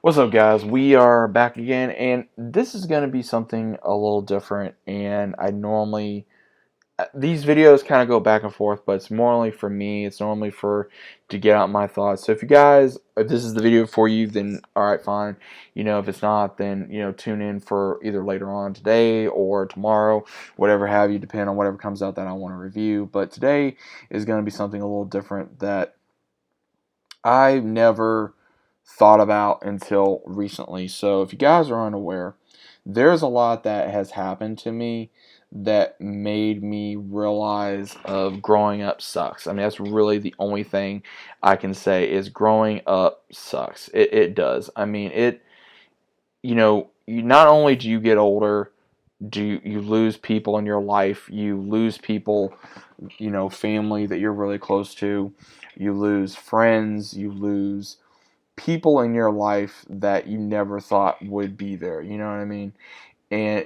What's up, guys? We are back again, and this is going to be something a little different. And I normally, these videos kind of go back and forth, but it's normally for me. It's normally for to get out my thoughts. So if you guys, if this is the video for you, then all right, fine. If it's not, then tune in for either later on today or tomorrow, whatever have you, depending on whatever comes out that I want to review. But today is going to be something a little different that I never thought about until recently. So, if you guys are unaware, there's a lot that has happened to me that made me realize of growing up sucks. I mean, that's really the only thing I can say is growing up sucks. It does. I mean, not only do you get older, do you lose people in your life, you lose people, family that you're really close to, you lose friends, you lose people in your life that you never thought would be there. You know what I mean? And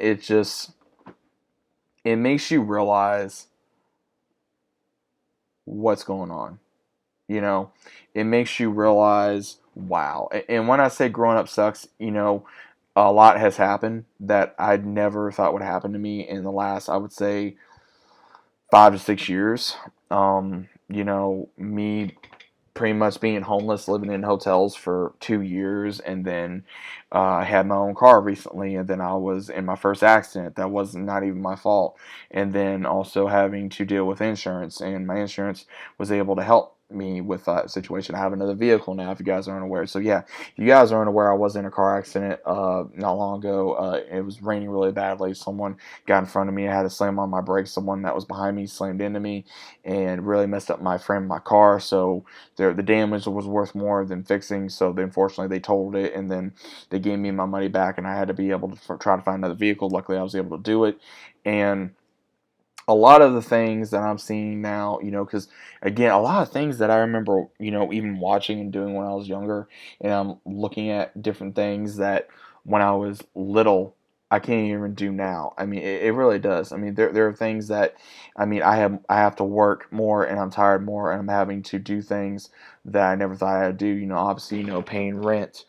it makes you realize what's going on. It makes you realize, wow. And when I say growing up sucks, a lot has happened that I never thought would happen to me in the last, I would say, 5 to 6 years. Me pretty much being homeless, living in hotels for 2 years, and then I had my own car recently, and then I was in my first accident that was not even my fault, and then also having to deal with insurance, and my insurance was able to help me with that situation. I have another vehicle now, if you guys aren't aware. So yeah, if you guys aren't aware, I was in a car accident not long ago. It was raining really badly. Someone got in front of me. I had to slam on my brakes. Someone that was behind me slammed into me and really messed up my frame of my car. So the damage was worth more than fixing. So unfortunately they totaled it, and then they gave me my money back, and I had to be able to try to find another vehicle. Luckily, I was able to do it. And a lot of the things that I'm seeing now, because again, a lot of things that I remember, even watching and doing when I was younger, and I'm looking at different things that when I was little, I can't even do now. I mean, it really does. I mean, there are things that, I mean, I have to work more, and I'm tired more, and I'm having to do things that I never thought I'd do. Obviously, paying rent,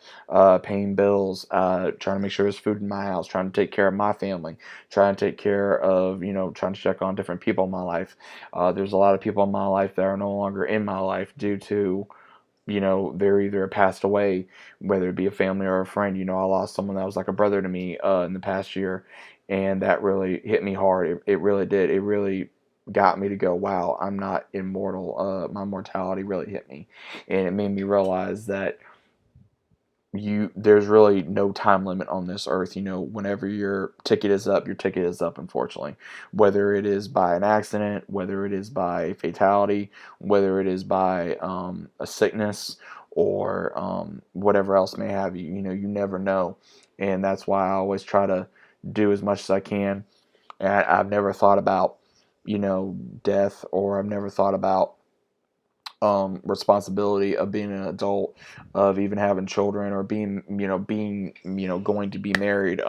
paying bills, trying to make sure there's food in my house, trying to take care of my family, trying to take care of, trying to check on different people in my life. There's a lot of people in my life that are no longer in my life due to, they're either passed away, whether it be a family or a friend. I lost someone that was like a brother to me in the past year, and that really hit me hard. It really did. It really got me to go, wow, I'm not immortal. My mortality really hit me, and it made me realize that there's really no time limit on this earth. Whenever your ticket is up, your ticket is up, unfortunately, whether it is by an accident, whether it is by fatality, whether it is by a sickness, or whatever else may have you. You never know. And that's why I always try to do as much as I can. And I've never thought about death, or I've never thought about responsibility of being an adult, of even having children, or going to be married,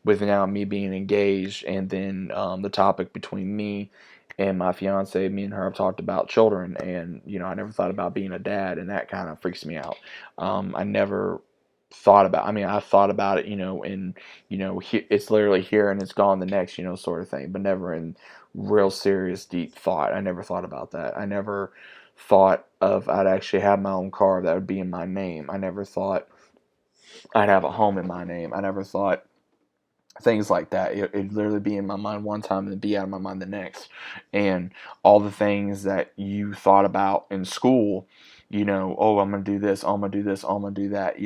with now me being engaged, and then the topic between me and my fiance. Me and her have talked about children, and I never thought about being a dad, and that kind of freaks me out. I never thought about, I mean, I thought about it, and it's literally here and it's gone the next, sort of thing, but never in real serious deep thought. I never thought about that. I never thought of I'd actually have my own car that would be in my name. I never thought I'd have a home in my name. I never thought things like that. It'd literally be in my mind one time and then be out of my mind the next. And all the things that you thought about in school, oh, I'm going to do this, oh, I'm going to do this, oh, I'm going to do that,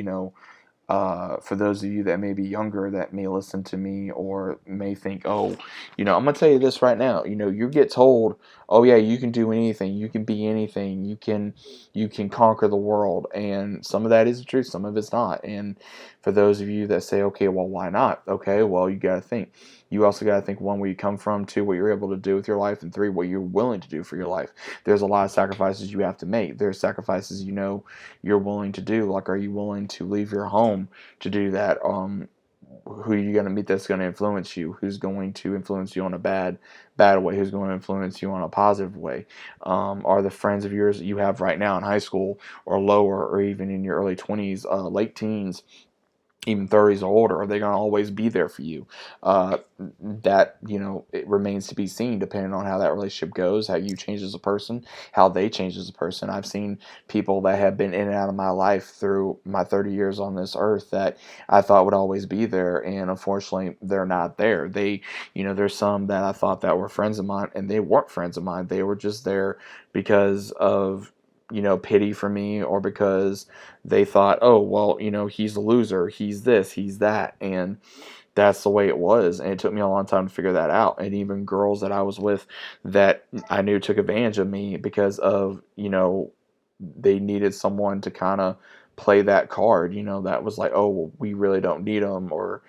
for those of you that may be younger that may listen to me or may think, oh, I'm gonna tell you this right now. You get told, oh yeah, you can do anything, you can be anything, you can conquer the world, and some of that is the truth, some of it's not. And for those of you that say, okay, well, why not? Okay, well, you gotta think. You also gotta think, one, where you come from, two, what you're able to do with your life, and three, what you're willing to do for your life. There's a lot of sacrifices you have to make. There's sacrifices you're willing to do. Like, are you willing to leave your home to do that? who are you going to meet that's going to influence you? Who's going to influence you on a bad way? Who's going to influence you on a positive way? Are the friends of yours that you have right now in high school or lower, or even in your early 20s, late teens, even 30s or older, are they going to always be there for you? That, it remains to be seen, depending on how that relationship goes, how you change as a person, how they change as a person. I've seen people that have been in and out of my life through my 30 years on this earth that I thought would always be there, and unfortunately they're not there. There's some that I thought that were friends of mine, and they weren't friends of mine. They were just there because of pity for me, or because they thought, oh, well, he's a loser, he's this, he's that. And that's the way it was. And it took me a long time to figure that out. And even girls that I was with that I knew took advantage of me because of, they needed someone to kind of play that card, that was like, oh, well, we really don't need them. Or,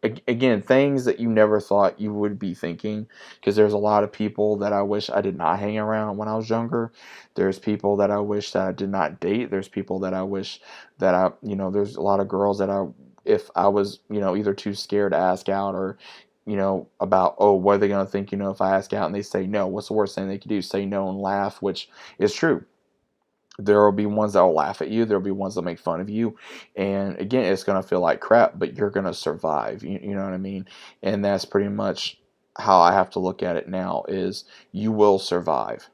again, things that you never thought you would be thinking. Because there's a lot of people that I wish I did not hang around when I was younger. There's people that I wish that I did not date. There's people that I wish that there's a lot of girls that if I was, either too scared to ask out, or, about, oh, what are they going to think, if I ask out and they say no, what's the worst thing they could do? Say no and laugh, which is true. There will be ones that will laugh at you. There will be ones that make fun of you. And again, it's going to feel like crap, but you're going to survive. You know what I mean? And that's pretty much how I have to look at it now, is you will survive.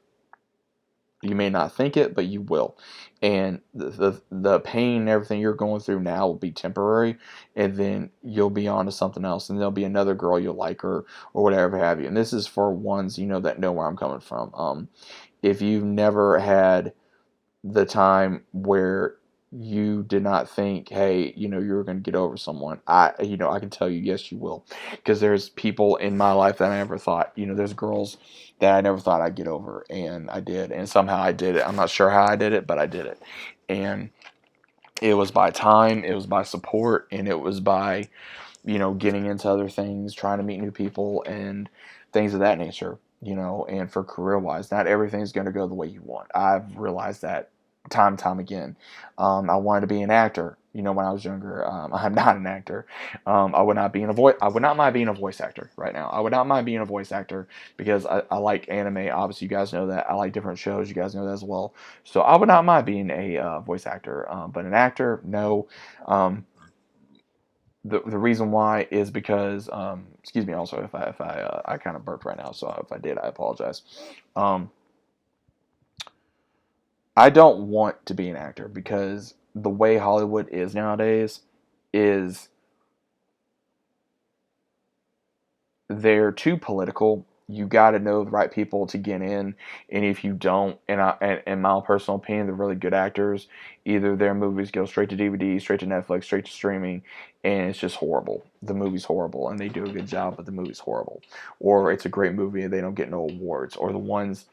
You may not think it, but you will. And the pain and everything you're going through now will be temporary, and then you'll be on to something else, and there'll be another girl you'll like, or whatever have you. And this is for ones, that know where I'm coming from. If you've never had the time where you did not think, hey, you were going to get over someone, I can tell you, yes, you will. Because there's people in my life that I never thought, there's girls that I never thought I'd get over, and I did, and somehow I did it. I'm not sure how I did it, but I did it. And it was by time, it was by support, and it was by, getting into other things, trying to meet new people, and things of that nature, and for career wise, not everything's going to go the way you want. I've realized that time and time again. I wanted to be an actor, when I was younger. I'm not an actor. I would not be in a voice. I would not mind being a voice actor right now. I would not mind being a voice actor because I like anime. Obviously, you guys know that. I like different shows. You guys know that as well. So I would not mind being a voice actor. But an actor, no. The reason why is because excuse me, also, if I kind of burped right now, so if I did, I apologize. Um, I don't want to be an actor because the way Hollywood is nowadays is they're too political. You got to know the right people to get in, and if you don't, and in my personal opinion, they're really good actors. Either their movies go straight to DVD, straight to Netflix, straight to streaming, and it's just horrible. The movie's horrible, and they do a good job, but the movie's horrible. Or it's a great movie and they don't get no awards. Or the ones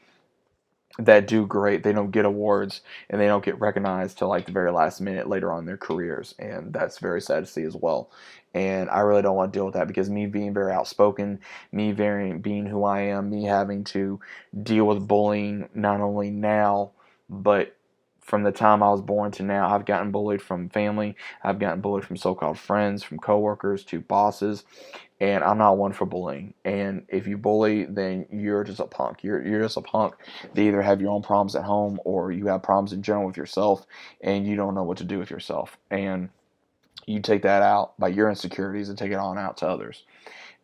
that do great, they don't get awards, and they don't get recognized till like the very last minute later on in their careers, and that's very sad to see as well. And I really don't want to deal with that, because me being very outspoken, being who I am, me having to deal with bullying not only now, but from the time I was born to now, I've gotten bullied from family, I've gotten bullied from so-called friends, from coworkers to bosses, and I'm not one for bullying. And if you bully, then you're just a punk. You're just a punk. They either have your own problems at home, or you have problems in general with yourself, and you don't know what to do with yourself. And you take that out by your insecurities and take it on out to others.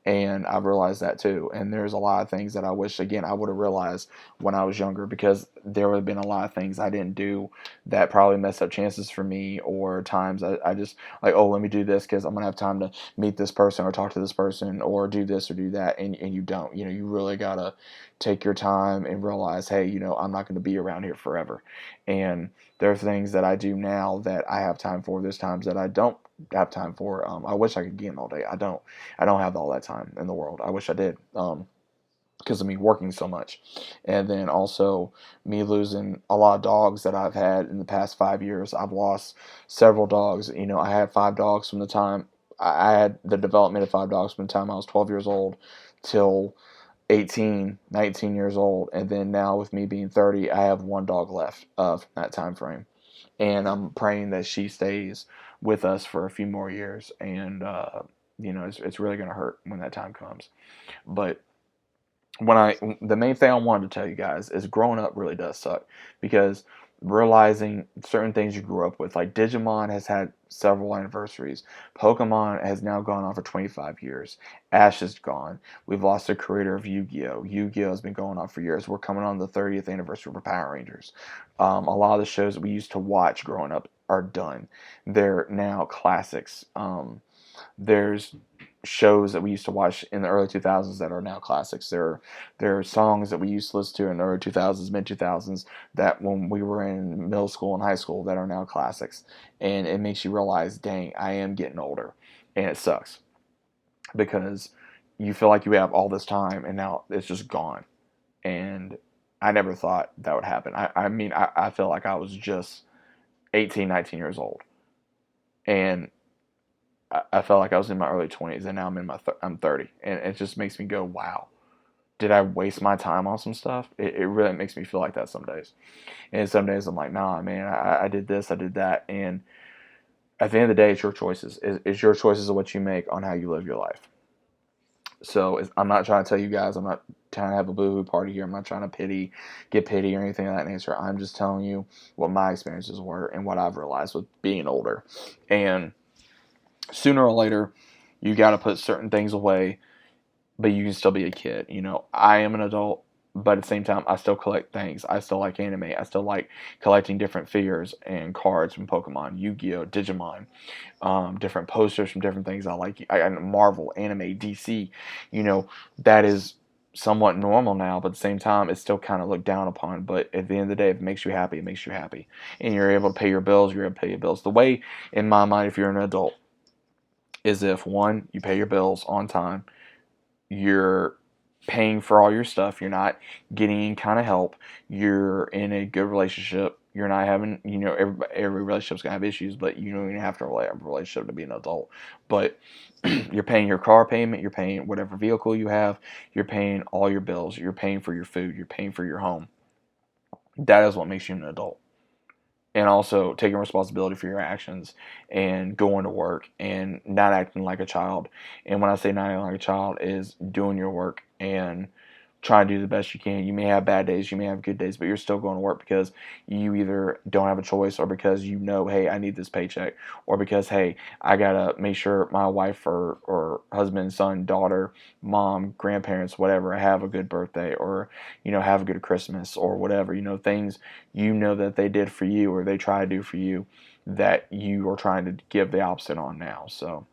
And I've realized that too. And there's a lot of things that I wish, again, I would have realized when I was younger, because there would have been a lot of things I didn't do that probably messed up chances for me, or times I just like, oh, let me do this because I'm going to have time to meet this person or talk to this person or do this or do that. And you don't. You really got to take your time and realize, hey, I'm not going to be around here forever. And there are things that I do now that I have time for. There's times that I don't have time for. I wish I could game all day. I don't. I don't have all that time in the world. I wish I did, because of me working so much. And then also me losing a lot of dogs that I've had in the past 5 years. I've lost several dogs. I had 5 dogs from the time I had the development of 5 dogs from the time I was 12 years old till 18, 19 years old. And then now with me being 30, I have 1 dog left of that time frame. And I'm praying that she stays with us for a few more years. And it's really going to hurt when that time comes. But the main thing I wanted to tell you guys is growing up really does suck, because realizing certain things you grew up with, like Digimon has had several anniversaries. Pokemon has now gone on for 25 years. Ash is gone. We've lost the creator of Yu-Gi-Oh. Yu-Gi-Oh has been going on for years. We're coming on the 30th anniversary for Power Rangers. A lot of the shows that we used to watch growing up are done. They're now classics. There's shows that we used to watch in the early 2000s that are now classics. There are songs that we used to listen to in the early 2000s, mid 2000s, that when we were in middle school and high school, that are now classics. And it makes you realize, dang, I am getting older, and it sucks, because you feel like you have all this time and now it's just gone. And I never thought that would happen. I mean, I feel like I was just 18, 19 years old, and I felt like I was in my early 20s, and now I'm 30, and it just makes me go, wow, did I waste my time on some stuff? It really makes me feel like that some days. And some days I'm like, nah, man, I did this, I did that. And at the end of the day, it's your choices. It's your choices of what you make on how you live your life. So I'm not trying to tell you guys, I'm not trying to have a boohoo party here. I'm not trying to get pity or anything of that nature. I'm just telling you what my experiences were and what I've realized with being older. And sooner or later, you got to put certain things away, but you can still be a kid. I am an adult, but at the same time, I still collect things. I still like anime. I still like collecting different figures and cards from Pokemon, Yu-Gi-Oh, Digimon, different posters from different things I like. Marvel, anime, DC. That is somewhat normal now, but at the same time, it's still kind of looked down upon. But at the end of the day, if it makes you happy, it makes you happy. And you're able to pay your bills, you're able to pay your bills. The way, in my mind, if you're an adult, is if, one, you pay your bills on time, you're paying for all your stuff, you're not getting any kind of help, you're in a good relationship, you're not having, every relationship's gonna have issues, but you don't even have to have a relationship to be an adult. But you're paying your car payment, you're paying whatever vehicle you have, you're paying all your bills, you're paying for your food, you're paying for your home. That is what makes you an adult. And also taking responsibility for your actions and going to work and not acting like a child. And when I say not acting like a child, is doing your work and trying to do the best you can. You may have bad days, you may have good days, but you're still going to work because you either don't have a choice, or because hey, I need this paycheck, or because, hey, I gotta make sure my wife or husband, son, daughter, mom, grandparents, whatever, have a good birthday, or have a good Christmas, or whatever. Things that they did for you, or they try to do for you, that you are trying to give the opposite on now. So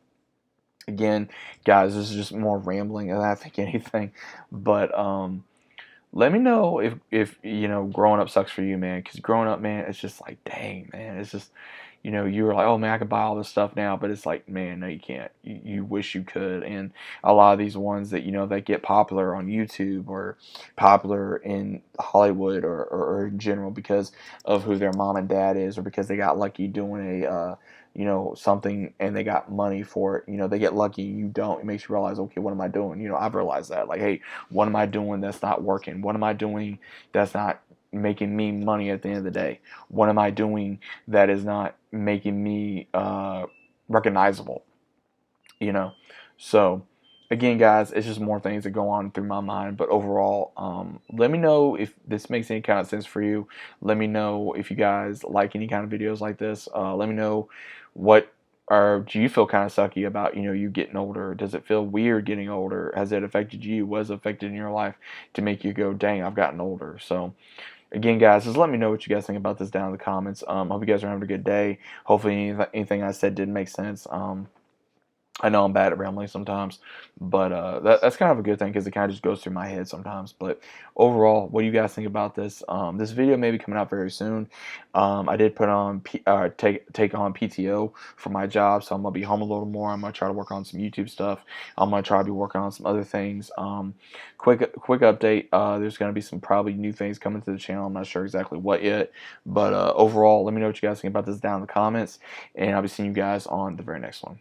again, guys, this is just more rambling than I think anything. But let me know if growing up sucks for you, man. Because growing up, man, it's just like, dang, man, it's just, you were like, oh man, I can buy all this stuff now, but it's like, man, no, you can't. You wish you could. And a lot of these ones that that get popular on YouTube, or popular in Hollywood, or in general, because of who their mom and dad is, or because they got lucky doing a something and they got money for it. They get lucky, you don't. It makes you realize, okay, what am I doing? I've realized that, like, hey, what am I doing that's not working? What am I doing that's not making me money at the end of the day? What am I doing that is not making me recognizable? So again, guys, it's just more things that go on through my mind. But overall, let me know if this makes any kind of sense for you. Let me know if you guys like any kind of videos like this. Let me know what, or do you feel kind of sucky about you getting older? Does it feel weird getting older? Has it affected you? Was it affected in your life to make you go, dang, I've gotten older? So again, guys, just let me know what you guys think about this down in the comments. Hope you guys are having a good day. Hopefully anything I said did make sense. I know I'm bad at rambling sometimes, but that's kind of a good thing, because it kind of just goes through my head sometimes. But overall, what do you guys think about this? This video may be coming out very soon. I did put on take on PTO for my job, so I'm gonna be home a little more. I'm gonna try to work on some YouTube stuff. I'm gonna try to be working on some other things. Quick update. There's gonna be some probably new things coming to the channel. I'm not sure exactly what yet, but overall, let me know what you guys think about this down in the comments, and I'll be seeing you guys on the very next one.